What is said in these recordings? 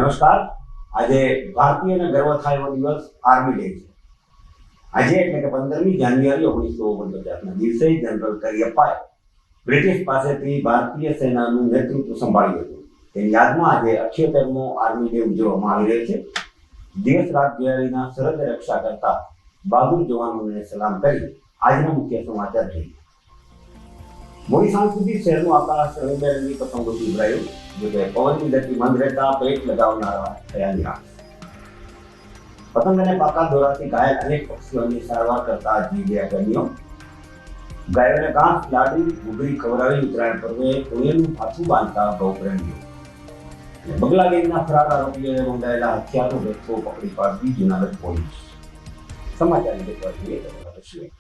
નમસ્કાર. આજે ભારતીયને ગર્વ થાય એવો દિવસ આર્મી ડે છે. આજે એટલે કે 15મી જાન્યુઆરી 1949ના દિવસે જનરલ કરિયપ્પાએ બ્રિટિશ પાસેથી ભારતીય સેનાનું નેતૃત્વ સંભાળ્યું હતું. તેની યાદમાં આજે 78મો આર્મી ડે ઉજવવામાં આવી રહ્યો છે. દિવસ રાત દિવાળીના સરહદ રક્ષા કરતા બહાદુર જવાનોને સલામ કરી આજના મુખ્ય સમાચાર જોઈએ. મોડી સાંજ સુધી શહેરનું આકાશ રંગબેરંગી પતંગોથી ઉભરાયું, જોકે પવનની ગતિ મંદ રહેતા પેટ લગાવનારા થયા નિરાશ. પતંગ અને પાકા દોરાથી ઘાયલ અનેક પક્ષીઓની સારવાર કરતા જીવ્યા કર્મીઓ. ગાયોને ઘાસ, લાડુ, ઘૂઘરી ખવડાવી ઉત્તરાયણ પર્વે કોળિયાનું પાછું બાંધતા ગૌપ્રેમીઓ. બગલા ગેંગના ફરાર આરોપીઓએ મંગાવેલા હથિયારનો જથ્થો પકડી પાડતી જૂનાગઢ પોલીસ. સમાચારની વિગતવાર જોઈએ.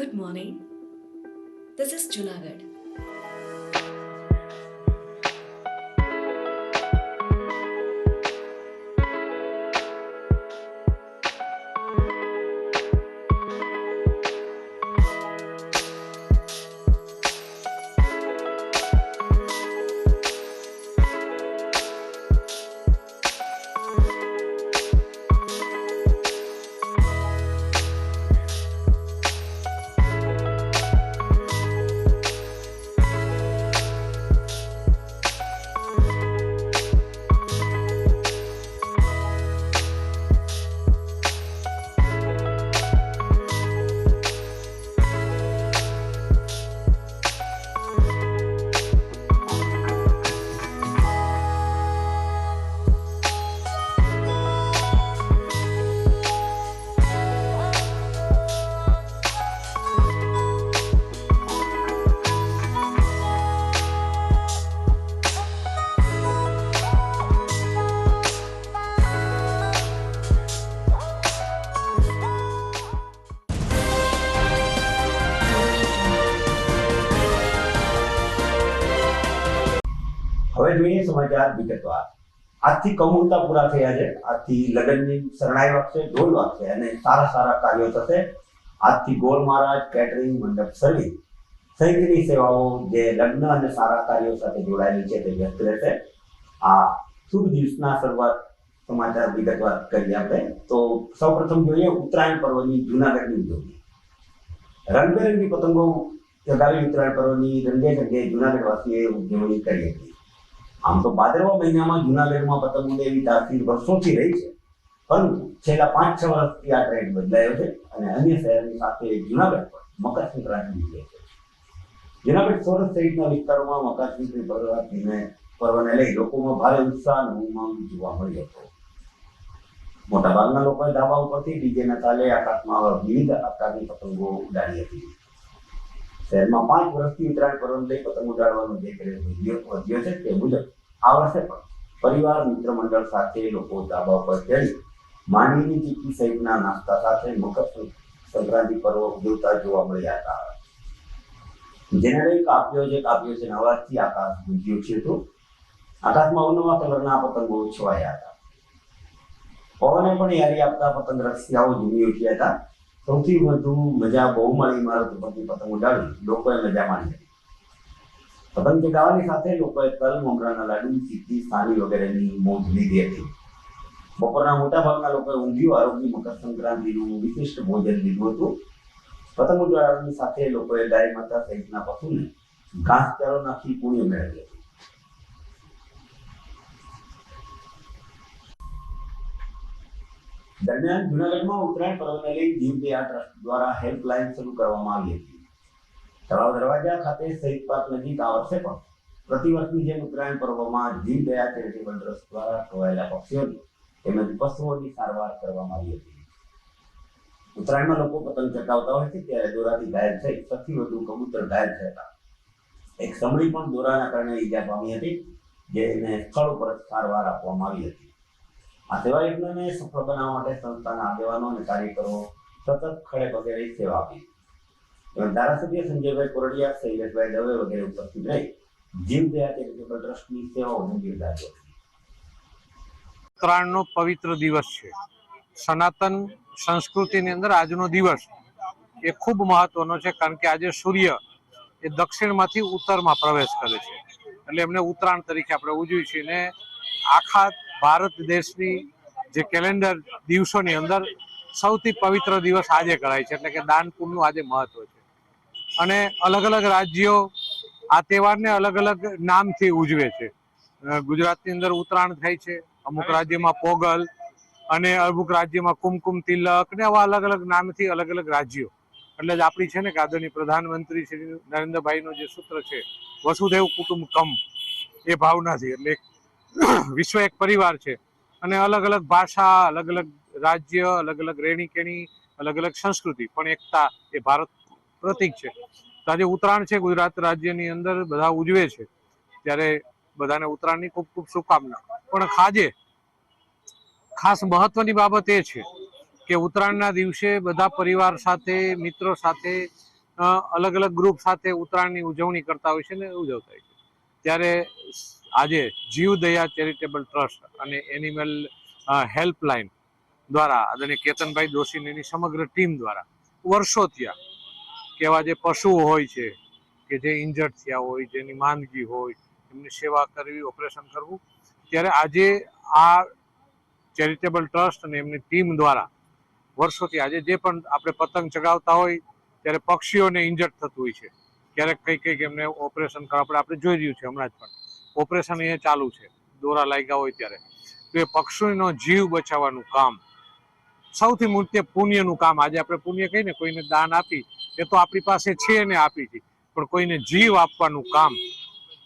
Good morning. This is Junagadh. હવે જોઈએ સમાચાર વિગતવાર. આજથી કમુરતા પૂરા થયા છે. આજથી લગ્નની શરણાઈ વાગશે, ઢોલ વાગશે અને સારા કાર્યો થશે. આજથી ગોળ મહારાજ, કેટરિંગ, મંડપ સર્વિસ સહિતની સેવાઓ જે લગ્ન અને સારા કાર્યો સાથે જોડાયેલી છે તે વ્યસ્ત રહેશે. આ શુભ દિવસના શરૂઆત સમાચાર વિગતવાર કરીએ આપણે તો સૌપ્રથમ જોઈએ ઉત્તરાયણ પર્વની જૂનાગઢની ઉજવણી. રંગબેરંગી પતંગો ચગાવી ઉત્તરાયણ પર્વની રંગે રંગે જૂનાગઢ વાસીઓએ ઉજવણી કરી હતી. આમ તો ભાદરવા મહિનામાં જૂનાગઢમાં પતંગોની એવી તાસીર વર્ષોથી રહી છે, પરંતુ છેલ્લા 5-6 વર્ષથી આ ટ્રેન્ડ બદલાયો છે અને અન્ય શહેરની સાથે જૂનાગઢ પર મકર સંક્રાંતિ ઉજવે છે. જૂનાગઢ સોરઠ સહિતના વિસ્તારોમાં મકર સંક્રાંતિ પર્વને લઈ લોકોમાં ભારે ઉત્સાહ અને ઉમંગ જોવા મળ્યો હતો. મોટાભાગના લોકોએ ધાબા ઉપરથી ડીજેના તાલે આકાશમાં વિવિધ આકારની પતંગો ઉડાડી હતી. શહેરમાં 5 વર્ષથી ઉત્તરાયણ પર્વને લઈ પતંગ ઉડાડવાનો જે ક્રેઝ વધ્યો છે તે મુજબ આ વર્ષે પણ પરિવાર મિત્ર મંડળ સાથે લોકો ધાબા ઉપર ચડી માંડવીની ચીક્કી સહિતના નાસ્તા સાથે મકર સંક્રાંતિ પર્વ ઉજવતા જોવા મળ્યા હતા. જેને લઈ કાપ્યો છે અવાજથી આકાશ ગુંજ્યું છે. તો આકાશમાં અવનવા કલરના પતંગો છવાયા હતા. પવને પણ યારી આપતા પતંગ રસિયાઓ ઝૂમી ઉઠ્યા હતા. સૌથી વધુ મજા બહુમાળી ઇમારત ઉપરથી પતંગ ઉડાડી લોકોએ મજા માણી હતી. પતંગ ચગાવવાની સાથે લોકોએ તલ, મમરાના લાડુ, ચીક્કી, સાની વગેરેની મોજ લીધી હતી. બપોરના મોટા ભાગના લોકોએ ઊંધિયું આરોગી મકર સંક્રાંતિનું વિશિષ્ટ ભોજન લીધું હતું. પતંગ ઉડાડવાની સાથે લોકોએ ગાય માતા સહિતના પશુને ઘાસચારો નાખી પુણ્ય મેળવ્યું હતું. દરમિયાન જૂનાગઢમાં ઉત્તરાયણ પર્વને લઈ જીવદયા ટ્રસ્ટ દ્વારા હેલ્પલાઇન શરૂ કરવામાં આવી હતી. તળાવ દરવાજા ખાતે શહીદ પાર્ક નજીક આ વર્ષે પણ પ્રતિવર્ષની જેમ ઉત્તરાયણ પર્વમાં જીવદયા ચેરિટેબલ ટ્રસ્ટ દ્વારા ખોવાયેલા પક્ષીઓની તેમજ પશુઓની સારવાર કરવામાં આવી હતી. ઉત્તરાયણમાં લોકો પતંગ ચગાવતા હોય છે ત્યારે દોરાથી ઘાયલ થઈ સૌથી વધુ કબૂતર ઘાયલ થયા. એક સમડી પણ દોરાના કારણે ઈજા પામી હતી, જેને સ્થળ ઉપર સારવાર આપવામાં આવી હતી. આ સેવા યજ્ઞને સફળ બનાવવા માટે સંસ્થાના આગેવાનો અને કાર્યકરો સતત ખડે પગે રહી સેવા આપી. ધારાસભ્ય સંજયભાઈ કોરડિયા, શૈલેષભાઈ દવે વગેરે ઉપસ્થિત રહી જીવદયા ચેરિટેબલ ટ્રસ્ટની સેવાઓને બિરદાવી હતી. ઉત્તરાયણનો પવિત્ર દિવસ છે. સનાતન સંસ્કૃતિની અંદર આજનો દિવસ એ ખૂબ મહત્વનો છે, કારણ કે આજે સૂર્ય એ દક્ષિણમાંથી ઉત્તરમાં પ્રવેશ કરે છે, એટલે એમને ઉત્તરાયણ તરીકે આપણે ઉજવીએ છીએ. ને આખા ભારત દેશની જે કેલેન્ડર દિવસોની અંદર સૌથી પવિત્ર દિવસ આજે ગણાય છે, એટલે કે દાન પુણ્યનું આજે મહત્વ છે. અને અલગ અલગ રાજ્યો આ તહેવારને અલગ અલગ નામથી ઉજવે છે. ગુજરાતની અંદર ઉત્તરાયણ થાય છે, અમુક રાજ્યમાં પોગલ, અને અમુક રાજ્યમાં કુમકુમ તિલક, ને આવા અલગ અલગ નામથી અલગ અલગ રાજ્યો. એટલે જ આપણી છે ને કે આદરણીય પ્રધાનમંત્રી શ્રી નરેન્દ્રભાઈનું જે સૂત્ર છે વસુધૈવ કુટુંબકમ, એ ભાવનાથી, એટલે વિશ્વ એક પરિવાર છે. અને અલગ અલગ ભાષા, અલગ અલગ રાજ્ય, અલગ અલગ રહેણી કેણી, અલગ અલગ સંસ્કૃતિ, પણ એકતા એ ભારત પ્રતીક છે. તો આજે ઉત્તરાયણ છે, ગુજરાત રાજ્યની અંદર બધા ઉજવે છે, ત્યારે બધાને ઉત્તરાયણની ખૂબ ખૂબ શુભકામના. પણ આજે ખાસ મહત્વની બાબત એ છે કે ઉત્તરાયણના દિવસે બધા પરિવાર સાથે, મિત્રો સાથે, અલગ અલગ ગ્રુપ સાથે ઉત્તરાયણની ઉજવણી કરતા હોય છે ને ઉજવતા હોય છે. ત્યારે આજે જીવદયા ચેરિટેબલ ટ્રસ્ટ અને એનિમલ હેલ્પલાઇન દ્વારા આદરણીય કેતનભાઈ દોશીની સમગ્ર ટીમ દ્વારા વર્ષો થયા કે એવા જે પશુઓ હોય છે કે જે ઇન્જર્ડ થયા હોય, જેની માંદગી હોય, એમની સેવા કરવી, ઓપરેશન કરવું, ત્યારે આજે આ ચેરિટેબલ ટ્રસ્ટ અને એમની ટીમ દ્વારા વર્ષોથી આજે જે પણ આપણે પતંગ ચગાવતા હોય ત્યારે પક્ષીઓને ઇન્જર્ડ થતું હોય છે, ક્યારેક કંઈક એમને ઓપરેશન કરવા આપણે જોઈ રહ્યું છે. હમણાં જ પણ ઓપરેશન એ ચાલુ છે, દોરા લાગ્યા હોય ત્યારે. તો એ પક્ષીનો જીવ બચાવવાનું કામ સૌથી મોટું પુણ્યનું કામ. આજે આપણે પુણ્ય કહીને કોઈને દાન આપી, એ તો આપણી પાસે છે ને આપી છે, પણ કોઈને જીવ આપવાનું કામ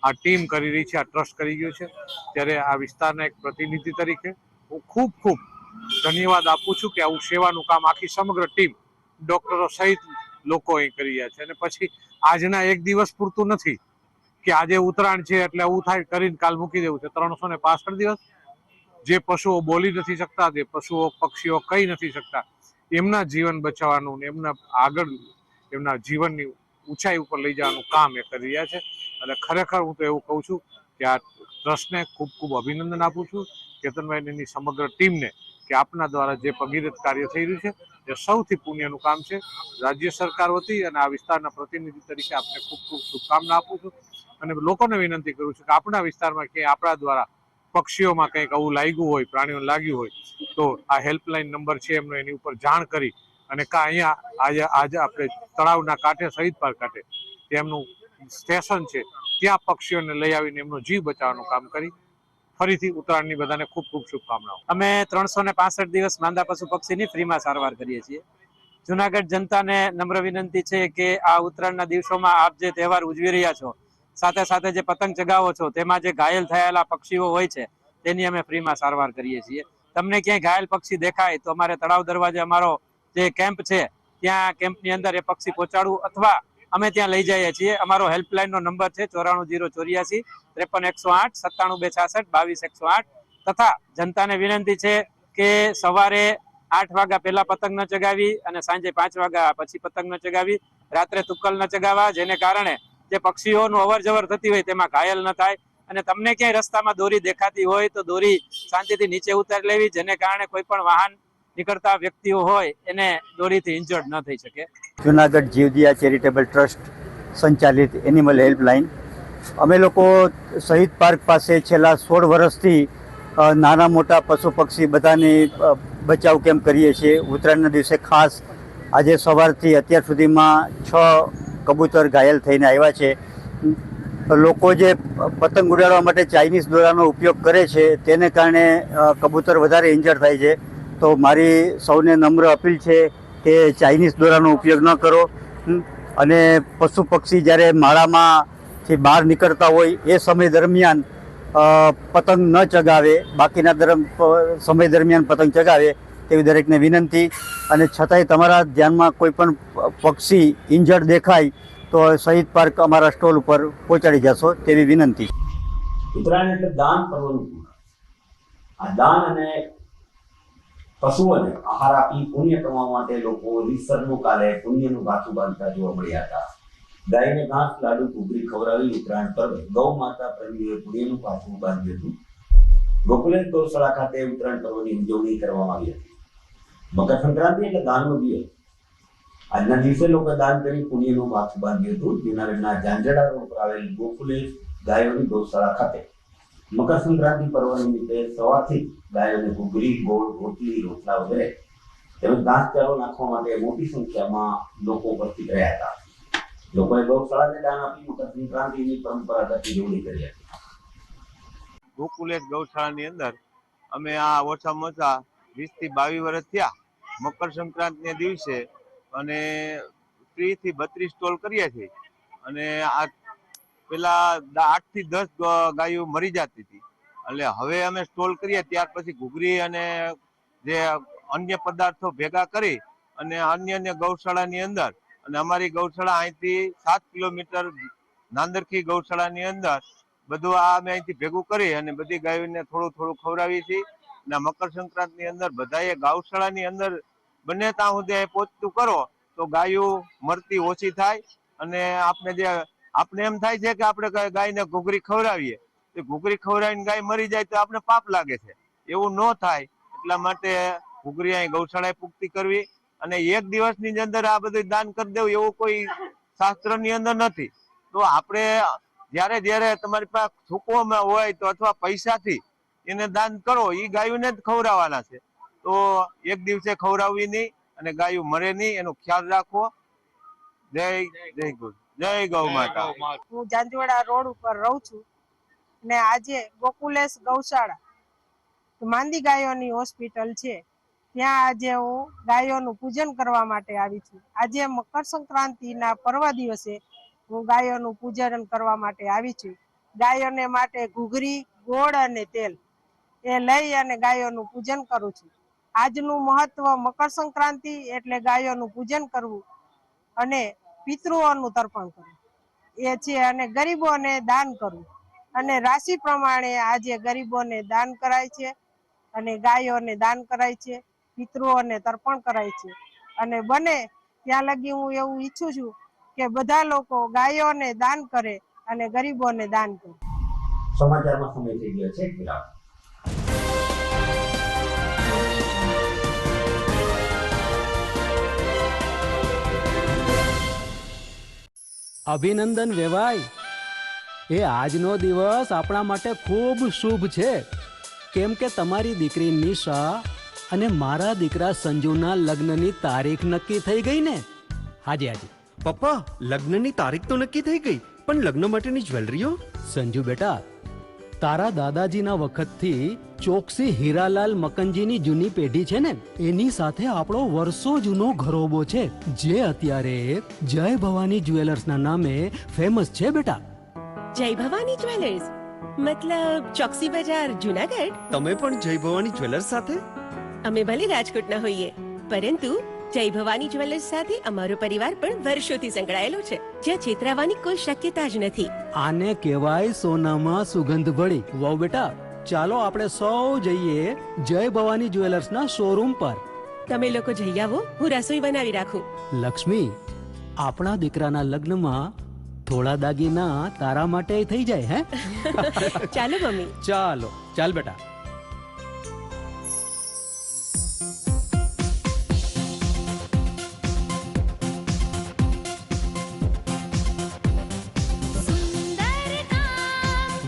આ ટીમ કરી રહી છે, આ ટ્રસ્ટ કરી ગયું છે. ત્યારે આ વિસ્તારના એક પ્રતિનિધિ તરીકે હું ખૂબ ખૂબ ધન્યવાદ આપું છું કે આવું સેવાનું કામ આખી સમગ્ર ટીમ, ડોક્ટરો સહિત લોકો અહીં કરી રહ્યા છે. અને પછી આજના એક દિવસ પૂરતું નથી કે આજે ઉત્તરાયણ છે એટલે આવું થાય કરીને કાલ મૂકી દેવું છે. 365 દિવસ જે પશુઓ બોલી નથી શકતા, જે પશુઓ પક્ષીઓ કહી નથી શકતા, એમના જીવન બચાવવાનું, એમના આગળ એમના જીવનની ઊંચાઈ ઉપર લઈ જવાનું કામ એ કરી રહ્યા છે. એટલે ખરેખર હું તો એવું કહું છું કે આ ટ્રસ્ટને ખૂબ ખૂબ અભિનંદન આપું છું, કેતનભાઈની સમગ્ર ટીમને, કે આપના દ્વારા જે ભગીરથ કાર્ય થઈ રહ્યું છે એ સૌથી પુણ્યનું કામ છે. રાજ્ય સરકાર વતી અને આ વિસ્તારના પ્રતિનિધિ તરીકે આપને ખૂબ ખૂબ શુભકામના આપું છું. અને લોકોને વિનંતી કરું છું કે આપણા વિસ્તારમાં કે આપણા દ્વારા પક્ષીઓમાં કંઈક આવું લાગ્યું હોય, પ્રાણીઓને લાગ્યું હોય, તો આ હેલ્પલાઇન નંબર છે એમનો, એની ઉપર જાણ કરી અને અહીંયા આજે આપણે તળાવના કાંઠે, શહીદ પાર્ક કાંઠે તેમનું સ્ટેશન છે, ત્યાં પક્ષીઓને લઈ આવીને એમનો જીવ બચાવવાનું કામ કરી. ફરીથી ઉત્તરાયણની બધાને ખૂબ ખૂબ શુભકામનાઓ. અમે 365 દિવસ માંદા પશુ પક્ષીની ફ્રીમાં સારવાર કરીએ છીએ. જુનાગઢ જનતાને નમ્ર વિનંતી છે કે આ ઉત્તરાયણના દિવસોમાં આપ જે તહેવાર ઉજવી રહ્યા છો, સાથે સાથે જે પતંગ ચગાવો છો, તેમાં જે ઘાયલ થયેલા પક્ષીઓ હોય છે તેની અમે ફ્રીમાં સારવાર કરીએ છીએ. તમને ક્યાંય ઘાયલ પક્ષી દેખાય તો અમારે તળાવ દરવાજે અમારો જે કેમ્પ છે ત્યાં કેમ્પની અંદર એ પક્ષી પહોંચાડવું અથવા અમે ત્યાં લઈ જઈએ છીએ. અમારો હેલ્પલાઇનનો નંબર છે 94 084 53 108 97 266 22 108. તથા જનતાને વિનંતી છે કે સવારે 8 વાગ્યા પહેલા પતંગ ન ચગાવી અને સાંજે 5 વાગ્યા પછી પતંગ ન ચગાવી, રાત્રે તુક્કલ ન ચગાવવા, જેને કારણે જે પક્ષીઓનું અવર જવર થતી હોય તેમાં ઘાયલ ન થાય. અને તમને ક્યાંય રસ્તામાં દોરી દેખાતી હોય તો દોરી શાંતિથી નીચે ઉતારી લેવી, જેને કારણે કોઈ પણ વાહન નીકળતા વ્યક્તિઓ હોય એને દોરીથી ઇન્જર્ડ ન થઈ શકે. જુનાગઢ જીવદયા ચેરિટેબલ ટ્રસ્ટ સંચાલિત એનિમલ હેલ્પલાઇન, અમે લોકો શહીદ પાર્ક પાસે છેલ્લા 16 વર્ષથી નાના મોટા પશુ પક્ષી બધાની બચાવ કેમ્પ કરીએ છીએ. ઉત્તરાયણના દિવસે ખાસ આજે સવારથી અત્યાર સુધીમાં 6 કબૂતર ઘાયલ થઈને આવ્યા છે. લોકો જે પતંગ ઉડાડવા માટે ચાઇનીઝ દોરાનો ઉપયોગ કરે છે તેને કારણે કબૂતર વધારે ઇન્જર થાય છે. તો મારી સૌને નમ્ર અપીલ છે કે ચાઇનીઝ દોરાનો ઉપયોગ ન કરો અને પશુ પક્ષી જ્યારે માળામાંથી બહાર નીકળતા હોય એ સમય દરમિયાન પતંગ ન ચગાવે, બાકીના સમય દરમિયાન પતંગ ચગાવે તેવી દરેકને વિનંતી. અને છતાંય તમારા ધ્યાનમાં કોઈ પણ પક્ષી ઇન્જર્ડ દેખાય તો શહીદ પાર્ક અમારા સ્ટોલ ઉપર પહોંચાડી જશો તેવી વિનંતી. ઉત્તરાયણ એટલે દાન પર્વનું પૂર્ણ. આ દાન અને પશુઓને આહાર આપી પુણ્ય કમાવા માટે લોકો રીસરનું કાલે પુણ્યનું ભાથું બાંધતા જોવા મળ્યા હતા. ગાયને ઘાસ, લાડુ, ઘૂઘરી ખવડાવી ઉત્તરાયણ પર્વે ગૌ માતા પ્રેમીઓએ પુણ્યનું ભાથું બાંધ્યું હતું. ગોકુલેશ ગૌશાળા ખાતે ઉત્તરાયણ પર્વની ઉજવણી કરવામાં આવી હતી. મકર સંક્રાંતિ એટલે દાનનો દિવસ. આજના દિવસે લોકો દાન કરી પુણ્યનું ભાથું બાંધ્યું હતું. જૂનાગઢના ઝાંઝડા રોડ પર આવેલ ગોકુલેશ ગાયોની ગૌશાળા ખાતે મકર સંક્રાંતિ પર્વ નિમિત્તે સવારથી ગાયોને ઘૂઘરી, ગોળ, રોટલી, રોટલા વગેરે તેમજ ઘાસચારો નાખવા માટે મોટી સંખ્યામાં લોકો ઉપસ્થિત રહ્યા હતા. લોકોએ ગૌશાળાને દાન આપી મકર સંક્રાંતિની પરંપરાગત ઉજવણી કરી હતી. ગોકુલેશ ગૌશાળાની અંદર અમે આ ઓછામાં ઓછા 20 થી 22 વર્ષ થયા. મકર સંક્રાંતિના દિવસે અને 30 થી 32 સ્ટોલ કરીએ છીએ. અને આ પેલા 8 થી 10 ગાયો મરી જતી હતી, એટલે હવે અમે સ્ટોલ કરીએ ત્યાર પછી ઘૂઘરી અને જે અન્ય પદાર્થો ભેગા કરી અને અન્ય ગૌશાળાની અંદર, અને અમારી ગૌશાળા અહીંથી 7 કિલોમીટર નાંદરખી ગૌશાળાની અંદર બધું આ અમે અહીંથી ભેગું કરી અને બધી ગાયોને થોડું થોડું ખવડાવીએ છીએ. અને મકર સંક્રાંતિની અંદર બધાએ ગૌશાળાની અંદર બને ત્યાં સુધી પહોંચતું કરો તો ગાયો મરતી ઓછી થાય. અને આપણે એમ થાય છે કે આપણે ગાયને ઘૂઘરી ખવડાવીએ તો ઘૂઘરી ખવડાવીને ગાય મરી જાય તો આપણે પાપ લાગે છે. એવું ન થાય એટલા માટે ઘૂઘરી અહીં ગૌશાળાએ પૂર્તિ કરવી અને એક દિવસની અંદર આ બધું દાન કરી દેવું એવું કોઈ શાસ્ત્રની અંદર નથી. તો આપણે જ્યારે તમારી પાસે છૂકવામાં હોય તો અથવા પૈસાથી એને દાન કરો, એ ગાયોને જ ખવડાવવાના છે. તો એક દિવસે ખવડાવવી નહીં અને ગાયો મરે નહીં એનો ખ્યાલ રાખવો. જય ગૌ માતા. હું ઝાંઝવાડા રોડ ઉપર રહું છું ને આજે ગોકુલેશ ગૌશાળા માંદી ગાયોની હોસ્પિટલ છે ત્યાં આજે હું ગાયોનું પૂજન કરવા માટે આવી છું. આજે મકર સંક્રાંતિના પર્વ દિવસે હું ગાયોનું પૂજન કરવા માટે આવી છું. ગાયોને માટે ઘૂઘરી, ગોળ અને તેલ એ લઈ અને ગાયોનું પૂજન કરું છું. આજનું મહત્વ મકર સંક્રાંતિ એટલે ગાયોનું પૂજન કરવું અને પિતૃઓનું તર્પણ કરવું એ છે, અને ગરીબોને દાન કરવું. અને રાશિ પ્રમાણે આજે ગરીબોને દાન કરાય છે અને ગાયોને દાન કરાય છે, પિતૃઓને તર્પણ કરાય છે. અને બને ત્યાં લગી હું એવું ઈચ્છું છું કે બધા લોકો ગાયોને દાન કરે અને ગરીબોને દાન કરે. સમાચારમાં સમય થઈ ગયો છે. વિરામ. અભિનંદન વેવાય, એ આજનો દિવસ આપણા માટે ખૂબ શુભ છે, કેમ કે તમારી દીકરી નિશા અને મારા દીકરા સંજુના લગ્નની તારીખ નક્કી થઈ ગઈ ને. હાજી હાજી પપ્પા, લગ્નની તારીખ તો નક્કી થઈ ગઈ, પણ લગ્ન માટેની જ્વેલરીઓ? સંજુ બેટા, તારા દાદાજીના વખતથી ચોકસી હીરાલાલ મકનજીની જૂની પેઢી છે ને, એની સાથે આપણો વર્ષો જૂનો ઘરોબો છે, જે અત્યારે જય ભવાની જ્વેલર્સના નામે ફેમસ છે બેટા. જય ભવાની જ્વેલર્સ મતલબ ચોકસી બજાર જુનાગઢ? તમે પણ જય ભવાની જ્વેલર્સ સાથે? અમે ભલે રાજકોટના હોઈએ, પરંતુ જય ભવાની જ્વેલર્સ સાથે અમારો પરિવાર પણ વર્ષોથી સંકળાયેલો છે, જ્યાં છેતરાવાની કોઈ શક્યતા જ નથી. આને કહેવાય સોનામાં સુગંધ ભળી. વહુ બેટા, ચાલો આપણે સૌ જઈએ જય ભવાની જ્વેલર્સના શોરૂમ પર. તમે લોકો જઈ આવો, હું રસોઈ બનાવી રાખું. લક્ષ્મી, આપણા દીકરાના લગ્નમાં થોડા દાગીના તારા માટે થઈ જાય. હે ચાલો મમ્મી. ચાલો ચાલ બેટા.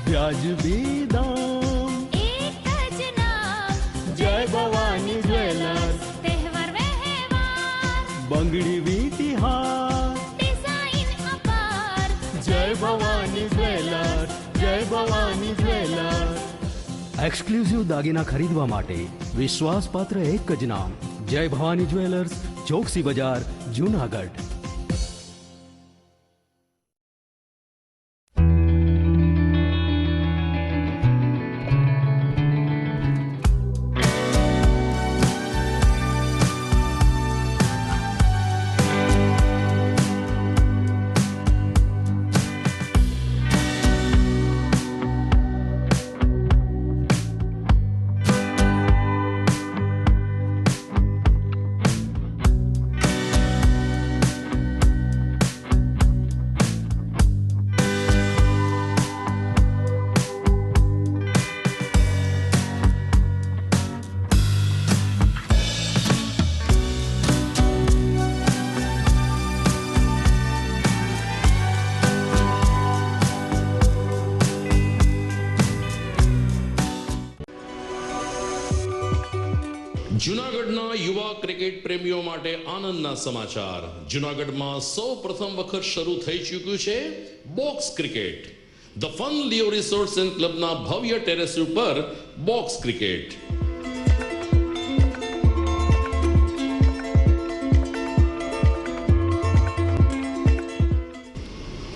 વ્યાજબી દામ, એક જ નામ, જય ભવાની જ્વેલર્સ. તહેવાર વ્યવહાર, બંગડી વીટી હાર, ડિઝાઇન અપાર, જય ભવાની જ્વેલર્સ, જય ભવાની જ્વેલર્સ. એક્સક્લુઝિવ દાગીના ખરીદવા માટે વિશ્વાસપાત્ર એક જ નામ, જય ભવાની જ્વેલર્સ, ચોકસી બજાર, જુનાગઢ. જૂનાગઢના યુવા ક્રિકેટ પ્રેમીઓ માટે આનંદના સમાચાર. જૂનાગઢમાં સૌ પ્રથમ વખત શરૂ થઈ ચૂક્યું છે box cricket. The fun Leo resorts and ક્લબના ભવ્ય ટેરેસ ઉપર બોક્સ ક્રિકેટ.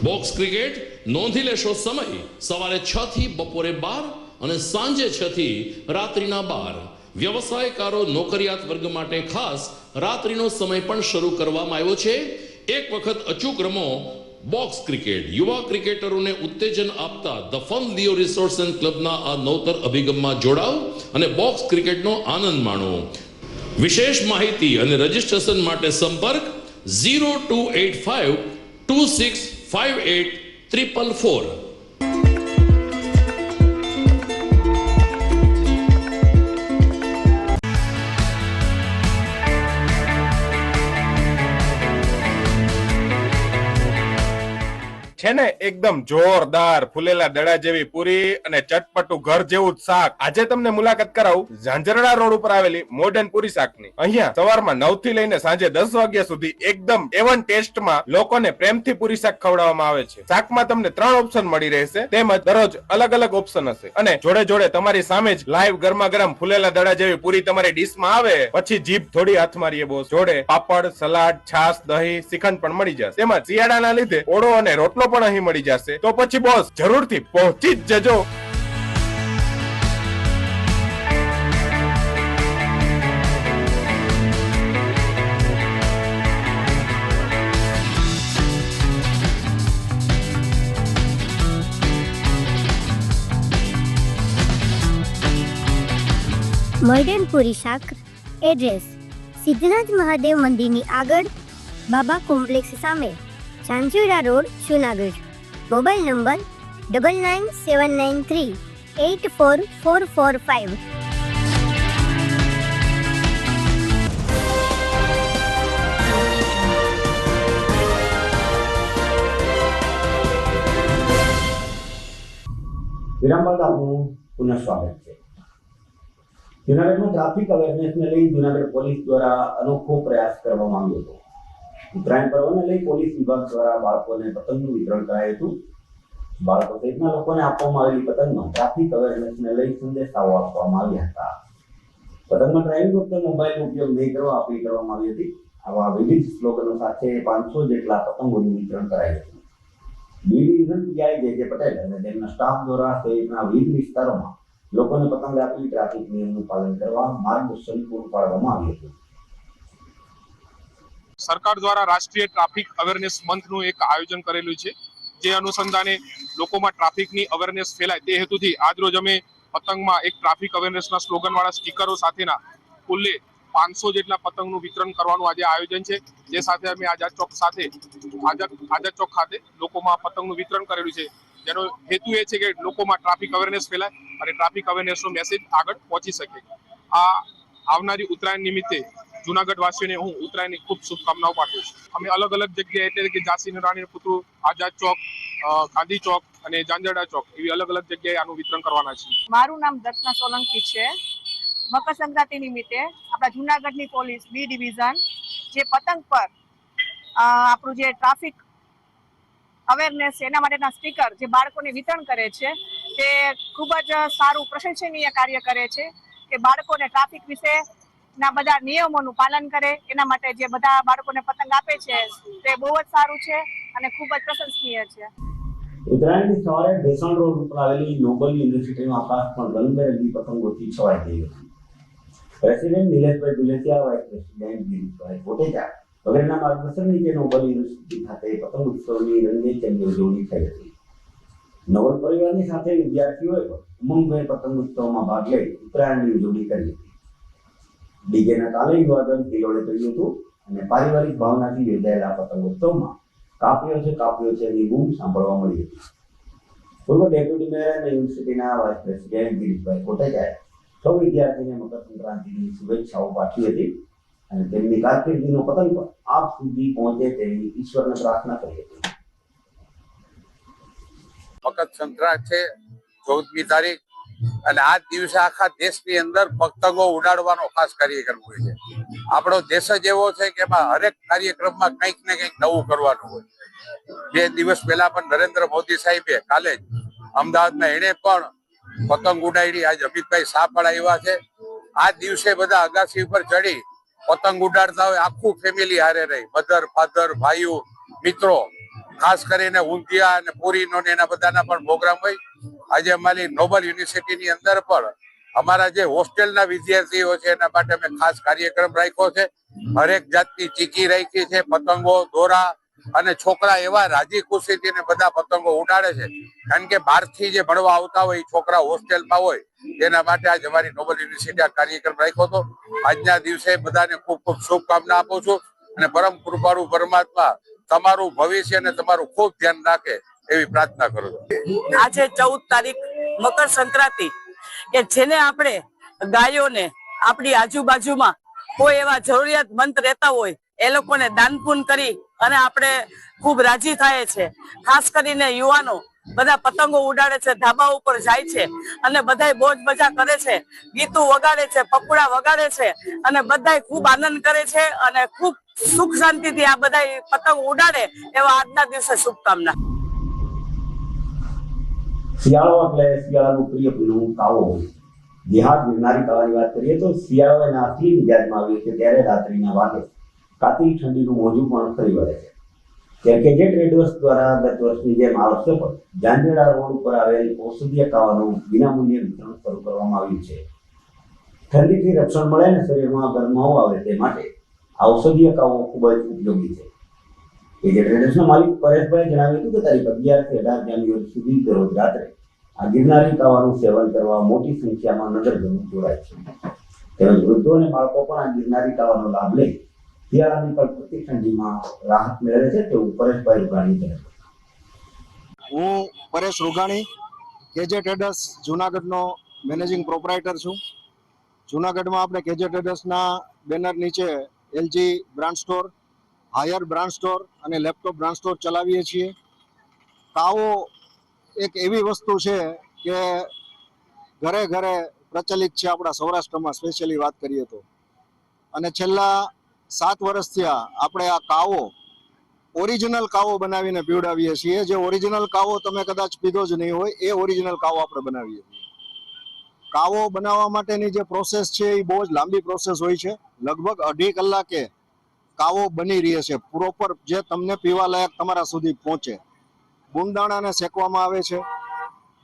બોક્સ ક્રિકેટ નોંધી લેશો સમય સવારે 6 થી બપોરે 12 અને સાંજે 6 થી રાત્રિના 12. વ્યવસાયકારો નોકરિયાત વર્ગ માટે ખાસ રાત્રિનો સમય પણ શરૂ કરવામાં આવ્યો છે. એક વખત અચૂક રમો બોક્સ ક્રિકેટ. યુવા ક્રિકેટરોને ઉત્તેજન આપતા the fun Leo resorts and ક્લબના આ નવતર અભિગમમાં જોડાઓ અને બોક્સ ક્રિકેટનો આનંદ માણો. વિશેષ માહિતી અને રજીસ્ટ્રેશન માટે સંપર્ક 0285 2658 444. છે ને એકદમ જોરદાર ફૂલેલા દડા જેવી પૂરી અને ચટપટું ઘર જેવું જ શાક. આજે તમને મુલાકાત કરાવું ઝાંઝરડા રોડ ઉપર આવેલી મોડર્ન પૂરી શાકની. અહીંયા સવારમાં 9 થી લઈને સાંજે 10 વાગ્યા સુધી એકદમ એવન ટેસ્ટમાં લોકોને પ્રેમથી પૂરી શાક ખવડાવવામાં આવે છે. શાકમાં તમને 3 ઓપ્શન મળી રહેશે, તેમજ દરરોજ અલગ અલગ ઓપ્શન હશે અને જોડે જોડે તમારી સામે જ લાઈવ ગરમા ગરમ ફૂલેલા દડા જેવી પૂરી તમારી ડીશમાં આવે પછી જીભ થોડી હાથ મારીએ બોસ. જોડે પાપડ, સલાડ, છાશ, દહીં, શ્રીખંડ પણ મળી જશે. તેમજ શિયાળાના લીધે ઓળો અને રોટલો પણ અહીં મળી જશે. તો પછી બોસ જરૂરથી પહોંચી જ જજો. મોડર્ન પૂરી શાક. એડ્રેસ સિદ્ધનાથ મહાદેવ મંદિરની આગળ, બાબા કોમ્પ્લેક્સ સામે, Zanzarda road, Junagadh. Mobile number 9979384445. વિરામ બાદ આપનું પુનઃ સ્વાગત છે. જૂનાગઢમાં ટ્રાફિક અવેરનેસને લઈ જૂનાગઢ પોલીસ દ્વારા અનોખો પ્રયાસ કરવામાં આવ્યો હતો. ઉત્તરાયણ પર્વને લઈ પોલીસ વિભાગ દ્વારા બાળકોને પતંગનું વિતરણ કરાયું હતું. બાળકો સહિતના લોકોને આપવામાં આવેલી પતંગમાં ટ્રાફિક અવેરનેસને લઈ સંદેશાઓ આપવામાં આવ્યા હતા. પતંગમાં ડ્રાઇવિંગ વખતે મોબાઈલનો ઉપયોગ નહીં કરવા અપીલ કરવામાં આવી હતી. આવા વિવિધ સ્લોગનો સાથે 500 જેટલા પતંગોનું વિતરણ કરાયું હતું. બી ડિવિઝન પીઆઈ જે પટેલ અને તેમના સ્ટાફ દ્વારા શહેરના વિવિધ વિસ્તારોમાં લોકોને પતંગ આપી ટ્રાફિક નિયમનું પાલન કરવા માર્ગદર્શન પૂરું પાડવામાં આવ્યું હતું. સરકાર દ્વારા રાષ્ટ્રીય ટ્રાફિક અવેરનેસ મંથનું એક આયોજન કરેલું છે, જે અનુસંધાને લોકોમાં ટ્રાફિકની અવેરનેસ ફેલાય તે હેતુથી આજરોજ અમે પતંગમાં એક ટ્રાફિક અવેરનેસના સ્લોગનવાળા સ્ટીકરો સાથેના કુલ્લે 500 જેટલા પતંગનું વિતરણ કરવાનું આજે આયોજન છે. જે સાથે અમે આઝાદ ચોક ખાતે લોકોમાં પતંગનું વિતરણ કરેલું છે, જેનો હેતુ એ છે કે લોકોમાં ટ્રાફિક અવેરનેસ ફેલાય અને ટ્રાફિક અવેરનેસનો મેસેજ આગળ પહોંચી શકે. આ આવનારી ઉત્તરાયણ નિમિત્તે જૂનાગઢ વાસીઓને હું ઉત્તરાયણની ખૂબ શુભકામનાઓ પાઠવું છું. અમે અલગ અલગ જગ્યાએ એટલે કે ઝાંસી રાણીનું પુતળું, આઝાદ ચોક, ગાંધી ચોક અને ઝાંઝરડા ચોક એવી અલગ અલગ જગ્યાએ આનું વિતરણ કરવાના છે. મારું નામ દર્શના સોલંકી છે. મકર સંક્રાંતિ નિમિત્તે આપણા જૂનાગઢની પોલીસ બી ડિવિઝન જે પતંગ પર આપણું જે ટ્રાફિક અવેરનેસ છે એના માટેના સ્ટીકર જે બાળકોને વિતરણ કરે છે તે ખૂબ જ સારું પ્રશંસનીય કાર્ય કરે છે કે બાળકોને ટ્રાફિક વિશે ના બધા નિયમોનું પાલન કરે. એના માટે જે બધા બાળકોને પતંગ આપે છે તે બહુ જ સારું છે અને ખૂબ જ પ્રશંસનીય છે. ઉત્તરાયણની સવારે ભેસાણ રોડ ઉપર આવેલી નોબલ યુનિવર્સિટીનો આકાશ પણ રંગબેરંગી પતંગોથી છવાઈ ગયું હતું. પ્રેસિડેન્ટ નિલેશભાઈ દુલેતિયા, વાઇસ પ્રેસિડેન્ટ ગિરીશભાઈ કોટેચા વગેરેના માર્ગદર્શન નીચે નોબલ યુનિવર્સિટી ખાતે પતંગ ઉત્સવની રંગેચંગે ઉજવણી થઈ હતી. નોબલ પરિવારની સાથે વિદ્યાર્થીઓએ ઉમંગભેર પતંગ ઉત્સવમાં ભાગ લઈ ઉત્તરાયણની ઉજવણી કરી હતી. ડીજેના તાલે વાદન હિલોળે કર્યું હતું અને પારિવારિક ભાવનાથી યોજાયેલા પતંગોત્સવમાં કાપ્યો છે ની બૂમ સાંભળવા મળી હતી. પૂર્વ ડેપ્યુટી મેયર અને યુનિવર્સિટીના વાઇસ પ્રેસિડેન્ટ ગિરીશભાઈ કોટેચાએ સૌ વિદ્યાર્થીને મકર સંક્રાંતિની શુભેચ્છાઓ પાઠવી હતી અને તેમની કારકિર્દીનો પતંગ પર આપ સુધી પહોંચે તેવી ઈશ્વરને પ્રાર્થના કરી હતી. મકર સંક્રાંત છે 14મી તારીખ અને આ દિવસે આખા દેશની અંદર પતંગો ઉડાડવાનો ખાસ કાર્યક્રમ હોય છે. આપણો દેશ જ એવો છે કે એમાં હરેક કાર્યક્રમમાં કંઈક ને કંઈક નવું કરવાનું હોય. 2 દિવસ પહેલા પણ નરેન્દ્ર મોદી સાહેબે કાલે જ અમદાવાદમાં એને પણ પતંગ ઉડાડી. આજે અમિતભાઈ શાહ પણ આવ્યા છે. આ દિવસે બધા અગાસી ઉપર ચડી પતંગ ઉડાડતા હોય, આખું ફેમિલી હારે રહી, મધર ફાધર ભાઈઓ મિત્રો, ખાસ કરીને ઊંધિયા અને પૂરીનો એના બધાના પણ પ્રોગ્રામ હોય. આજે અમારી નોબલ યુનિવર્સિટીની અંદર પણ અમારા જે હોસ્ટેલના વિદ્યાર્થીઓ છે એના માટે અમે ખાસ કાર્યક્રમ રાખ્યો છે. હરેક જાતની ચીકી રાખી છે, પતંગો, દોરા અને છોકરા એવા રાજી ખુશીથી ને બધા પતંગો ઉડાડે છે. કારણ કે બહારથી જે ભણવા આવતા હોય છોકરા હોસ્ટેલમાં હોય તેના માટે આજે અમારી નોબલ યુનિવર્સિટી આ કાર્યક્રમ રાખ્યો હતો. આજના દિવસે બધાને ખૂબ ખૂબ શુભકામના આપું છું અને પરમ કૃપાળુ પરમાત્મા તમારું ભવિષ્ય અને તમારું ખૂબ ધ્યાન રાખે એવી પ્રાર્થના કરું છું. આજે 14 તારીખ મકર સંક્રાંતિ કે જેને આપણે ગાયોને આપણી આજુબાજુમાં કોઈ એવા જરૂરિયાતમંદ રહેતા હોય એ લોકોને દાન પુણ્ય કરી અને આપણે ખૂબ રાજી થાય છે. ખાસ કરીને યુવાનો બધા પતંગો ઉડાડે છે, ધાબા ઉપર જાય છે અને બધાય મોજ મજા કરે છે, ગીતો વગાડે છે, પપડા વગાડે છે અને બધાય ખૂબ આનંદ કરે છે અને ખૂબ સુખ શાંતિથી આ બધાય પતંગ ઉડાડે એવા આજના દિવસે શુભકામના. શિયાળો એટલે શિયાળાનું પ્રિય પીણું કાવો હોય. દેહાત ગિરનારી કાવાની વાત કરીએ તો શિયાળો એના અસલી મિજાજમાં આવે છે ત્યારે રાત્રિના વાગે કાતિલ ઠંડીનું મોજું પણ ફરી વળે છે. ત્યારે કેજે ટ્રેડર્સ દ્વારા ગત વર્ષની જેમ આ વર્ષે પણ ઝાંઝરડા રોડ ઉપર આવેલ ઔષધીય કાવાનું વિનામૂલ્યે વિતરણ શરૂ કરવામાં આવ્યું છે. ઠંડીથી રક્ષણ મળે અને શરીરમાં ગરમાવો આવે તે માટે આ ઔષધીય કાવો ખૂબ જ ઉપયોગી છે. કેજે ટ્રેડર્સના માલિક પરેશભાઈ જણાવ્યું હતું કે તારીખ 11 થી 18 જાન્યુઆરી સુધી દરરોજ રાત્રે આ ગિરનારી કાવાનું સેવન કરવા મોટી સંખ્યામાં નગરજનો જોડાય છે. તેમજ વૃદ્ધો અને બાળકો પણ આ ગિરનારી કાવાનો લાભ લઈ શિયાળાની કડકડતી ઠંડીમાં રાહત મેળવે છે તેવું પરેશભાઈ રૂઘાણી કહે છે. હું પરેશ રૂઘાણી, કેજે ટ્રેડર્સ જૂનાગઢનો મેનેજિંગ પ્રોપરાઇટર છું. જૂનાગઢમાં આપણે કેજે ટ્રેડર્સના બેનર નીચે LG brand store, higher brand store અને લેપટોપ બ્રાન્ડ સ્ટોર ચલાવીએ છીએ. કાવો એક એવી વસ્તુ છે કે ઘરે ઘરે પ્રચલિત છે આપણા સૌરાષ્ટ્રમાં, સ્પેશિયલી વાત કરીએ તો. અને છેલ્લા 7 વર્ષથી આપણે આ કાવો ઓરિજિનલ કાવો બનાવીને પીવડાવીએ છીએ. જે ઓરિજિનલ કાવો તમે કદાચ પીધો જ નહીં હોય એ ઓરિજિનલ કાવો આપણે બનાવીએ છીએ. કાવો બનાવવા માટેની જે પ્રોસેસ છે એ બહુ જ લાંબી પ્રોસેસ હોય છે. લગભગ 2.5 કલાકે કાવો બની રહે છે પ્રોપર, જે તમને પીવા લાયક તમારા સુધી પહોંચે. બુંદાણાને શેકવામાં આવે છે,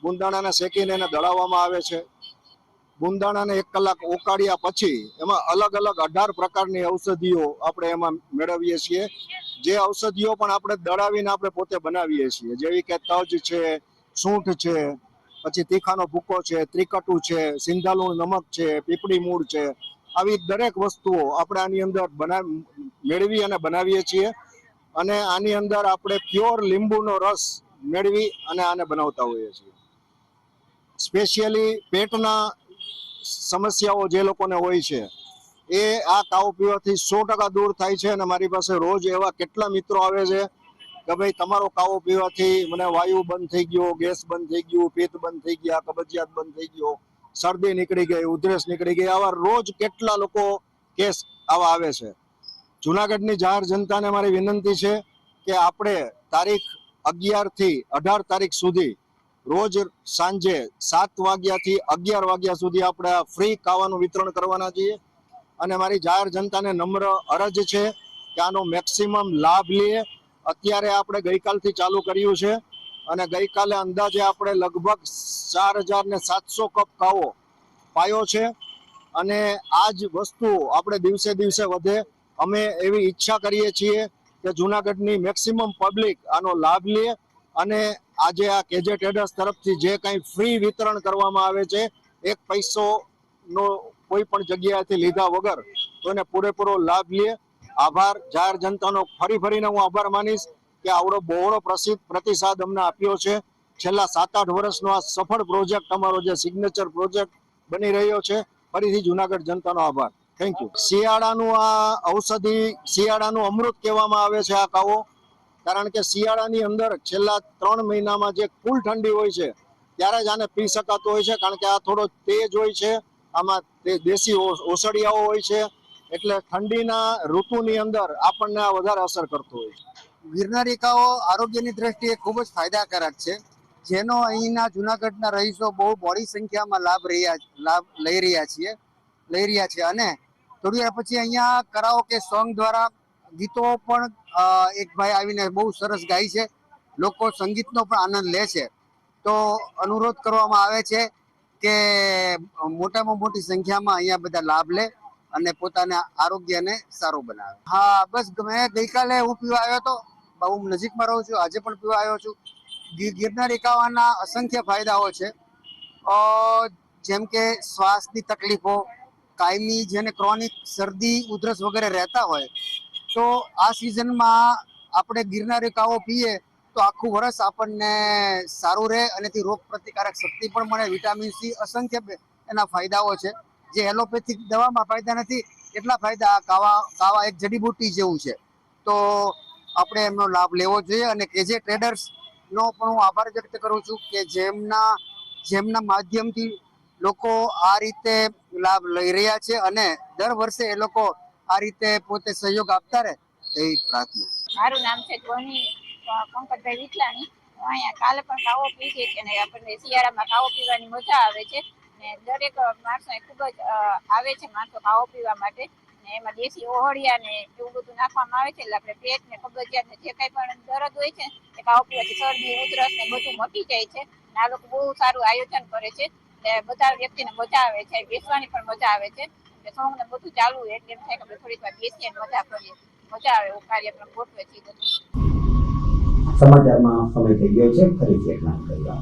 બુંદાણાને શેકીને એને દળાવવામાં આવે છે. બુંદાણાને 1 કલાક ઉકાળ્યા પછી એમાં અલગ અલગ 18 પ્રકારની ઔષધિઓ આપણે એમાં મેળવીએ છીએ. જે ઔષધિઓ પણ આપણે દળાવીને આપણે પોતે બનાવીએ છીએ, જેવી કે તજ છે, સૂંઠ છે, પછી તીખાનો ભૂકો છે, ત્રિકટુ છે, સિંધાલુણ નમક છે, પીપળી મૂળ છે. આવી દરેક વસ્તુઓ આપણે આની અંદર મેળવી અને બનાવીએ છીએ. અને આની અંદર આપણે પ્યોર લીંબુનો રસ મેળવી અને આને બનાવતા હોઈએ છીએ. સ્પેશિયલી પેટના સમસ્યાઓ જે લોકોને હોય છે એ આ કાવો પીવાથી 100% દૂર થાય છે. અને મારી પાસે રોજ એવા કેટલા મિત્રો આવે છે કે ભાઈ તમારો કાવો પીવાથી મને વાયુ બંધ થઈ ગયો, ગેસ બંધ થઈ ગયું, પિત્ત બંધ થઈ ગયા, કબજિયાત બંધ થઈ ગયો, શરદી નીકળી ગઈ, ઉધરસ નીકળી ગઈ. આવા રોજ કેટલા લોકો કેસ આવા આવે છે. જુનાગઢની જાહેર જનતાને મારી વિનંતી છે કે આપણે તારીખ 11 થી 18 તારીખ સુધી રોજ સાંજે 7 વાગ્યાથી 11 વાગ્યા સુધી આપણે ફ્રી કાવાનું વિતરણ કરવાના છીએ. અને મારી જાહેર જનતાને નમ્ર અરજ છે કે આનો મેક્સિમમ લાભ લે. અત્યારે આપણે ગઈકાલથી ચાલુ કર્યું છે અને ગઈકાલે અંદાજે આપણે લગભગ 4700 કપ કાવો પાયો છે. અને આ જ વસ્તુ આપણે દિવસે દિવસે વધે. અમે એવી ઈચ્છા કરીએ છીએ કે જુનાગઢની મેક્સિમમ પબ્લિક આનો લાભ લે. અને આજે આ કેજે ટ્રેડર્સ તરફથી જે કંઈ ફ્રી વિતરણ કરવામાં આવે છે, 1 પૈસોનો કોઈ પણ જગ્યાએથી લીધા વગર, તો એને પૂરેપૂરો લાભ લે. આભાર જાહેર જનતાનો ફરીને હું આભાર માનીશ કે આવડો બહોળો પ્રતિસાદ અમને આપ્યો છે. છેલ્લા 7-8 વર્ષનો આ સફળ પ્રોજેક્ટ અમારો જે સિગ્નેચર પ્રોજેક્ટ બની રહ્યો છે. ફરીથી જુનાગઢ જનતાનો આભાર. Thank you. શિયાળાનું આ ઔષધિ, શિયાળાનું અમૃત કહેવામાં આવે છે આ કાવો. કારણ કે શિયાળાની અંદર છેલ્લા 3 મહિનામાં જે ફૂલ ઠંડી હોય છે ત્યારે જ આને પી શકાતો હોય છે. કારણ કે આ થોડો તેજ હોય છે, આમાં દેશી ઓસડિયાઓ હોય છે, એટલે ઠંડીના ઋતુની અંદર આપણને આ વધારે અસર કરતો હોય છે. ગિરનારી કાવો આરોગ્યની દ્રષ્ટિએ ખૂબ જ ફાયદાકારક છે, જેનો અહીંના જુનાગઢના રહીશો બહુ મોટી સંખ્યામાં લાભ લઈ રહ્યા છે. અને થોડી વાર પછી અહીંયા કરાઓકે સોંગ દ્વારા ગીતો પણ એક ભાઈ આવીને બહુ સરસ ગાય છે. લોકો સંગીતનો પણ આનંદ લે છે. તો અનુરોધ કરવામાં આવે છે કે મોટામાં મોટી સંખ્યામાં અહીંયા બધા લાભ લે અને પોતાના આરોગ્યને સારું બનાવે. હા, બસ મેં ગઈકાલે હું પીવા આવ્યો હતો, હું નજીકમાં રહું છું, આજે પણ પીવા આવ્યો છું. ગિરનારી કાવાના અસંખ્ય ફાયદાઓ છે, જેમ કે શ્વાસની તકલીફો, કાયમી જેને ક્રોનિક શરદી ઉધરસ વગેરે રહેતા હોય, તો આ સિઝનમાં આપણે ગિરનારી કાવો પીએ તો આખું વર્ષ આપણને સારું રહે. અને તે રોગ પ્રતિકારક શક્તિ પણ મળે, વિટામિન સી, અસંખ્ય એના ફાયદાઓ છે. જે એલોપેથિક દવામાં ફાયદા નથી એટલા ફાયદા કાવા એક જડીબુટ્ટી જેવું છે. તો આપણે એમનો લાભ લેવો જોઈએ. અને કેજે ટ્રેડર્સનો પણ હું આભાર વ્યક્ત કરું છું કે જેમના માધ્યમથી લોકો આ રીતે લાભ લઈ રહ્યા છે અને દર વર્ષે એ લોકો આ રીતે પોતે સહયોગ આપતા રહે એવી પ્રાર્થના. મારું નામ છે ગોની પંકજભાઈ વિઠલાણી. અહીંયા કાલે પણ કાવો પી છે અને આપણને શિયાળામાં કાવો પીવાની મજા આવે છે. ને દરેક માણસો ખૂબ જ આવે છે માણસો કાવો પીવા માટે. ને એમાં દેશી ઓહળિયા ને એવું બધું નાખવામાં આવે છે, એટલે આપણે પેટ ને કબજિયાત ને જે કઈ પણ દર્દ હોય છે એ કાવો પીવાથી શરદી ઉધરસ ને બધું મટી જાય છે. અને આ લોકો બહુ સારું આયોજન કરે છે, એટલે બધા વ્યક્તિને મજા આવે છે, બેસવાની પણ મજા આવે છે. એટલે સોંગ ને બધું ચાલુ હોય એટલે એમ થાય કે આપણે થોડીક વાર બેસીએ ને મજા કરીએ, મજા આવે એવું કાર્યક્રમ ગોઠવે છે. બધું સમાચારમાં સમય થઈ ગયો છે. ફરીથી એક નામ કરવા.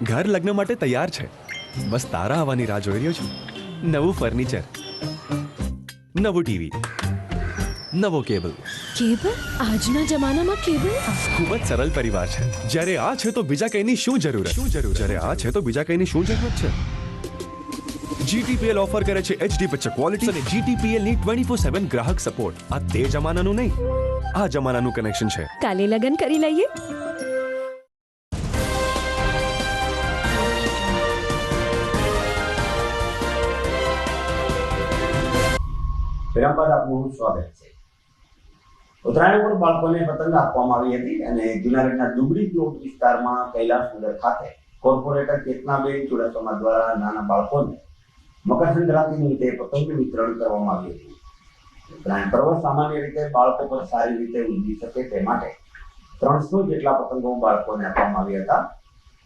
ઘર લગ્ન માટે તૈયાર છે, બસ તારા આવવાની રાહ જોઈ રહ્યો છું. નવું ફર્નિચર, નવું ટીવી, નવો કેબલ. કેબલ? આજના જમાનામાં કેબલ? ખૂબ જ સરળ પરિવાર છે. જ્યારે આ છે તો બીજા કઈની શું જરૂરત? જ્યારે આ છે તો બીજા કઈની શું જરૂરત છે? GTPL ઓફર કરે છે HD પિક્ચર ક્વોલિટી અને GTPL ની 24/7 ગ્રાહક સપોર્ટ. આ તે જમાનાનું નહીં, આ જમાનાનું કનેક્શન છે. કાલે લગન કરી લઈએ. વિરામ બાદ આપનું સ્વાગત છે. ઉત્તરાયણ પર બાળકોને પતંગ આપવામાં આવી હતી અને જૂનાગઢના ડુંગળી પ્લોટ વિસ્તારમાં કૈલાસનગર ખાતે કોર્પોરેટર કેતનાબેન ચુડાસમા દ્વારા નાના બાળકોને મકર સંક્રાંતિ નિમિત્તે પતંગ વિતરણ કરવામાં આવ્યું હતું. ઉત્તરાયણ પર્વ સામાન્ય રીતે બાળકો પર સારી રીતે ઉજવી શકે તે માટે 300 જેટલા પતંગો બાળકોને આપવામાં આવ્યા હતા.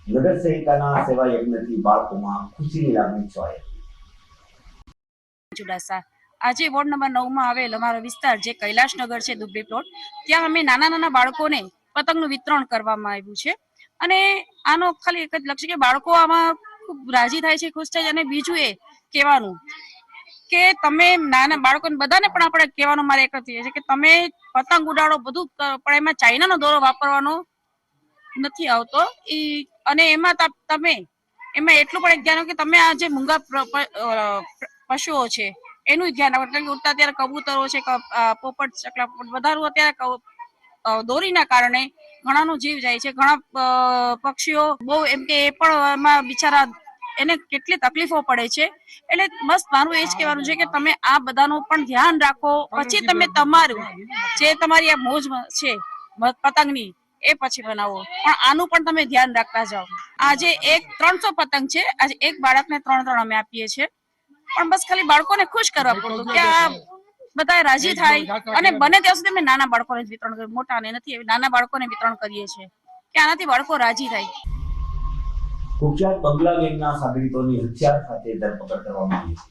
નગર સેવિકાના સેવા યજ્ઞથી બાળકોમાં ખુશીની લાગણી છવાઈ હતી. ચુડાસા આજે વોર્ડ નંબર 9 માં આવેલ અમારો વિસ્તાર જે કૈલાસનગર છે ડુંગળી પ્લોટ, ત્યાં અમે નાના બાળકોને પતંગનું વિતરણ કરવામાં આવ્યું છે. અને આનો ખાલી એક જ લક્ષ્ય કે બાળકો આમાં ખૂબ રાજી થાય છે, ખુશ થાય છે. અને બીજું એ કહેવાનું કે તમે નાના બાળકોને બધાને પણ આપણે કહેવાનું મારે એક જ છે કે તમે પતંગ ઉડાડો બધું, પણ એમાં ચાઇનાનો દોરો વાપરવાનો નથી આવતો. અને એમાં તમે એમાં એટલું પણ એક ધ્યાન કે તમે આ જે મૂંગા પશુઓ છે એનું ધ્યાન રાખો. એટલે કે ઉડતા ત્યારે કબૂતરો છે, પોપટ, ચકલા, વધારું અત્યારે દોરીના કારણે ઘણાનો જીવ જાય છે. ઘણા પક્ષીઓ બહુ એમ કે એ પણ એમાં બિચારા એને કેટલી તકલીફો પડે છે. એટલે બસ મારું એ જ કહેવાનું છે કે તમે આ બધાનું પણ ધ્યાન રાખો. પછી તમે તમારું જે તમારી આ મોજ છે પતંગની એ પછી બનાવો, પણ આનું પણ તમે ધ્યાન રાખતા જાઓ. આજે 300 પતંગ છે. આજે એક બાળકને 3 અમે આપીએ છીએ, પણ બસ ખાલી બાળકોને ખુશ કરવા પૂરતું કે આ બધા રાજી થાય. અને બને ત્યાં સુધી અમે નાના બાળકોને જ વિતરણ કરીએ, મોટાને નથી. નાના બાળકોને વિતરણ કરીએ છીએ કે આનાથી બાળકો રાજી થાય. કુખ્યાત બંગલા ગેંગના સાગરીતોની હથિયાર સાથે ધરપકડ કરવામાં આવી છે.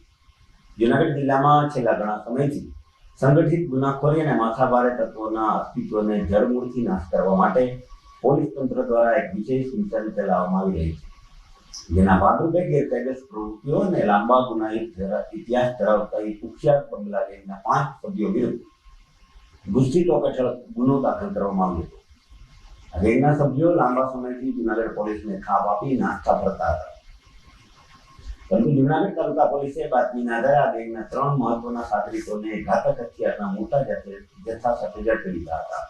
જૂનાગઢ જિલ્લામાં છેલ્લા ઘણા સમયથી સંગઠિત ગુનાખોરી અને માથાભારે તત્વોના અસ્તિત્વને જડમૂળથી નાશ કરવા માટે પોલીસ તંત્ર દ્વારા એક વિશેષ મિશન ચલાવવામાં આવી રહી છે. જેના ભાગરૂપે ગેરકાયદેસર પ્રવૃત્તિઓ અને લાંબા ગુનાહિત ઇતિહાસ ધરાવતા કુખ્યાત બંગલા ગેંગના 5 સભ્યો વિરુદ્ધ ગુસ્સી ટોકેઠળ ગુનો દાખલ કરવામાં આવ્યો હતો. આ ગેંગના સભ્યો લાંબા સમયથી જૂનાગઢ પોલીસને ખાપ આપી નાસ્તા ફરતા હતા. પરંતુ જૂનાગઢ તાલુકા પોલીસે બાતમીના આધારે આ ગેંગના 3 મહત્વના સાગરીતોને ઘાતક હથિયારના મોટા જથ્થા સાથે ઝડપી લીધા હતા.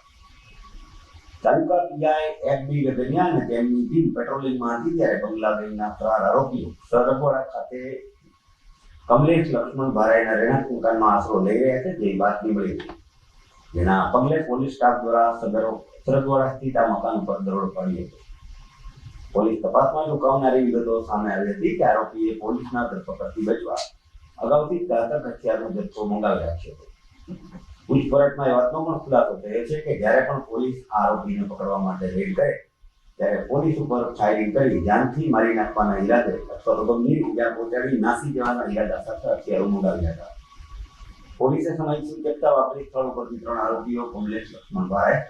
તાલુકા પીઆઈ FB ગગનિયા અને તેમની ટીમ પેટ્રોલિંગમાં હતી ત્યારે બંગલા ગેંગના ફરાર આરોપીઓ સરગવાડા ખાતે કમલેશ લક્ષ્મણ ભારાઈના રહેણાંક મકાનમાં આશરો લઈ રહ્યા છે તે બાતમી મળી હતી. જેના પગલે પોલીસ સ્ટાફ દ્વારા સરગવાડા સ્થિત આ મકાન ઉપર દરોડો પાડી હતો. પોલીસ તપાસમાં ચોંકાવનારી વિગતો સામે આવી હતી કે આરોપીએ પોલીસના ધરપકડથી બચવા અગાઉથી ઘાતક હથિયારનો જથ્થો મંગાવી રાખ્યો હતો. પૂછપરછમાં એ વાતનો પણ ખુલાસો થયો છે કે જ્યારે પણ પોલીસ આરોપીને પકડવા માટે રેડ કરે ત્યારે પોલીસ ઉપર ફાયરિંગ કરી જાનથી મારી નાખવાના ઈરાદે અથવા તો ગંભીર ઈજા પહોંચાડી નાસી જવાના ઈરાદા સાથે હથિયારો મંગાવ્યા હતા. પોલીસે સમય સૂચકતા વાપરી સ્થળ ઉપરથી 3 આરોપીઓ કમલેશ લક્ષ્મણ ભારાઈ,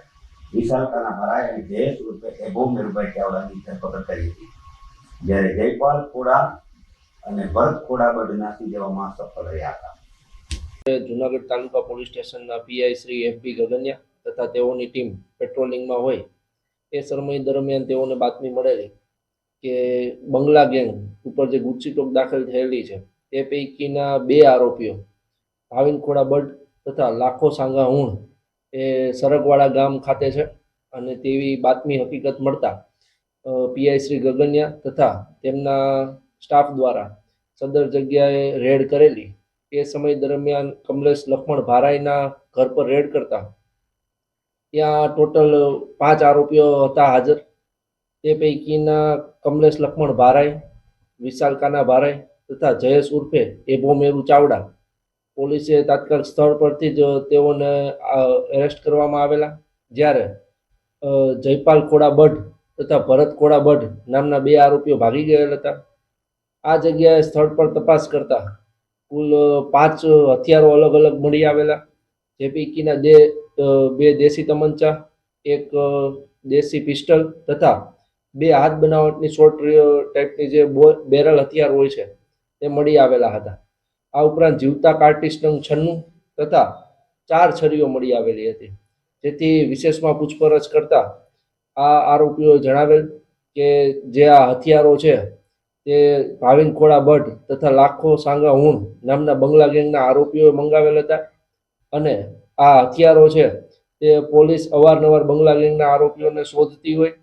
વિશાલ કાના ભારાઈ અને જયેશ ઉર્ફે એબો મેરુભાઈ ચાવડાની ધરપકડ કરી હતી. જ્યારે જયપાલ ખોડા અને ભરત ખોડા બળ નાસી જવામાં સફળ રહ્યા હતા. જૂનાગઢ તાલુકા પોલીસ સ્ટેશનના પીઆઈ શ્રી FB ગગનિયા તથા તેઓની ટીમ પેટ્રોલિંગમાં હોય એ સમય દરમિયાન તેઓને બાતમી મળેલી કે બંગલા ગેંગ ઉપર જે ગુસ્સીટોક દાખલ થયેલી છે તે પૈકીના 2 આરોપીઓ ભાવિન ખોડા બડ તથા લાખો સાંગા હુણ એ સરગવાડા ગામ ખાતે છે. અને તેવી બાતમી હકીકત મળતા પીઆઈ શ્રી ગગનિયા તથા તેમના સ્ટાફ દ્વારા સદર જગ્યાએ રેડ કરેલી. એ સમય દરમિયાન કમલેશ લક્ષ્મણ ભારાઈના ઘર પર રેડ કરતા ત્યાં ટોટલ 5 આરોપીઓ હતા હાજર. તે પૈકીના કમલેશ લક્ષ્મણ ભારાઈ, વિશાલ કાના ભારાઈ તથા જયેશ ઉર્ફે એબો મેરુ ચાવડા પોલીસે તાત્કાલિક સ્થળ પરથી જ તેઓને એરેસ્ટ કરવામાં આવેલા. જ્યારે જયપાલ ખોડા બઢ તથા ભરત ખોડા બઢ નામના 2 આરોપીઓ ભાગી ગયેલા હતા. આ જગ્યાએ સ્થળ પર તપાસ કરતા કુલ 5 હથિયારો અલગ અલગ મળી આવેલા. જે પૈકીના 2 દેશી તમંચા, 1 દેશી પિસ્ટલ તથા 2 હાથ બનાવટની શોર્ટ ટાઈપની જે બેરલ હથિયાર હોય છે તે મળી આવેલા હતા. આ ઉપરાંત જીવતા કાર્ટિસ નંગ 96 તથા 4 છરીઓ મળી આવેલી હતી. જેથી વિશેષમાં પૂછપરછ કરતા આ આરોપીઓ જણાવેલ કે જે આ હથિયારો છે તે ભાવિન ખોડા ભટ્ટ તથા લાખો સાંગા હુણ નામના બંગલા ગેંગના આરોપીઓએ મંગાવેલ હતા અને આ હથિયારો છે તે પોલીસ અવારનવાર બંગલા ગેંગના આરોપીઓને શોધતી હોય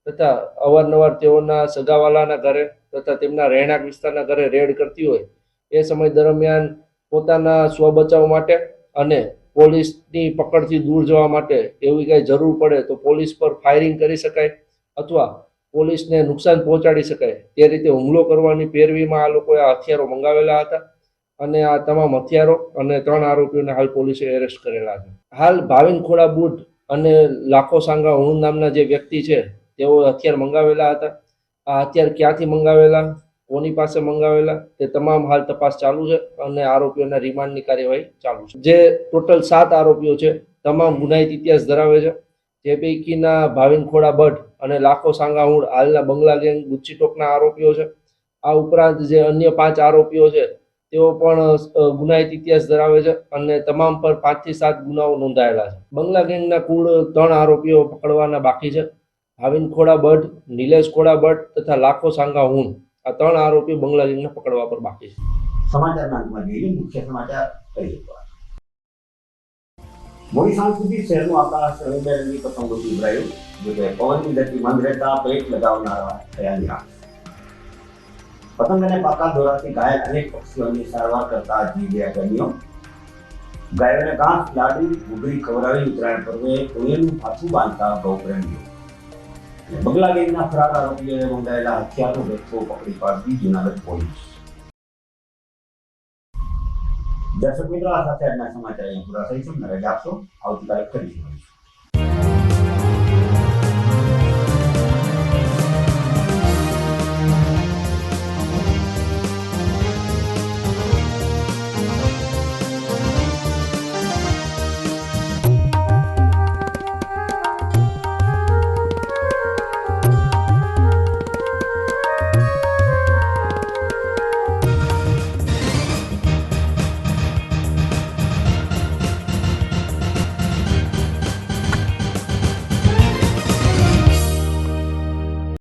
તથા અવારનવાર તેઓના સગાવાલાના ઘરે તથા તેમના રહેણાંક વિસ્તારના ઘરે રેડ કરતી હોય. એ સમય દરમિયાન પોતાના સ્વબચાવ માટે અને પોલીસની પકડથી દૂર જવા માટે એવી કંઈ જરૂર પડે તો પોલીસ પર ફાયરિંગ કરી શકાય અથવા પોલીસને નુકસાન પહોંચાડી શકાય તે રીતે હુમલો કરવાની પેરવીમાં આ લોકોએ આ હથિયારો મંગાવેલા હતા અને આ તમામ હથિયારો અને 3 આરોપીઓને હાલ પોલીસે એરેસ્ટ કરેલા છે. હાલ ભાવિન ખોડા બુટ અને લાખો સાંગા હુણ નામના જે વ્યક્તિ છે તેઓ હથિયાર મંગાવેલા હતા. આ હથિયાર ક્યાંથી મંગાવેલા, કોની પાસે મંગાવેલા તે તમામ હાલ તપાસ ચાલુ છે અને આરોપીઓના રિમાન્ડની કાર્યવાહી ચાલુ છે. જે ટોટલ 7 આરોપીઓ છે તમામ ગુનાહિત ઇતિહાસ ધરાવે છે. જે પૈકીના ભાવિન ખોડા ભટ્ટ અને લાખો સાંગાહુડ હાલના બંગલા ગેંગ ગુચ્ચી ટોકના આરોપીઓ છે. આ ઉપરાંત જે અન્ય 5 આરોપીઓ છે તેઓ પણ ગુનાહિત ઇતિહાસ ધરાવે છે અને તમામ પર 5 થી 7 ગુનાઓ નોંધાયેલા છે. બંગલા ગેંગના કુલ 3 આરોપીઓ પકડવાના બાકી છે. ભાવિન ખોડા ભટ્ટ, નિલેશ ખોડા ભટ્ટ તથા લાખો સાંગાહુડ આ 3 આરોપીઓ બંગલા ગેંગને પકડવા પર બાકી છે. સમાચારના અંતમાં જઈએ મુખ્ય સમાચાર ફરી એકવાર. મોડી સાંજ સુધી શહેરનું આકાશ રંગબેરંગી પતંગોથી ઉભરાયું. જોકે પવનની ગતિ મંદ રહેતા પેટ લગાવનારા થયા નિરાશ. પતંગ અને પાકા દોરાથી ઘાયલ અનેક પક્ષીઓની સારવાર કરતા જીવ્યા પ્રેમીઓ. ગાયોને ઘાસ, લાડુ, ઘૂઘરી ખવડાવી ઉત્તરાયણ પર્વે કોળીનું માથું બાંધતા ગૌપ્રેમીઓ. બંગલા ગેંગના ફરાર આરોપીઓએ મંગાવેલા હથિયારનો જથ્થો પકડી પાડતી જૂનાગઢ પોલીસ. દર્શક મિત્રો, આ સાથે આજના સમાચાર અહીંયા પૂરા થઈ છે. રજા આપશો, આવતીકાલે ફરી મળીશું.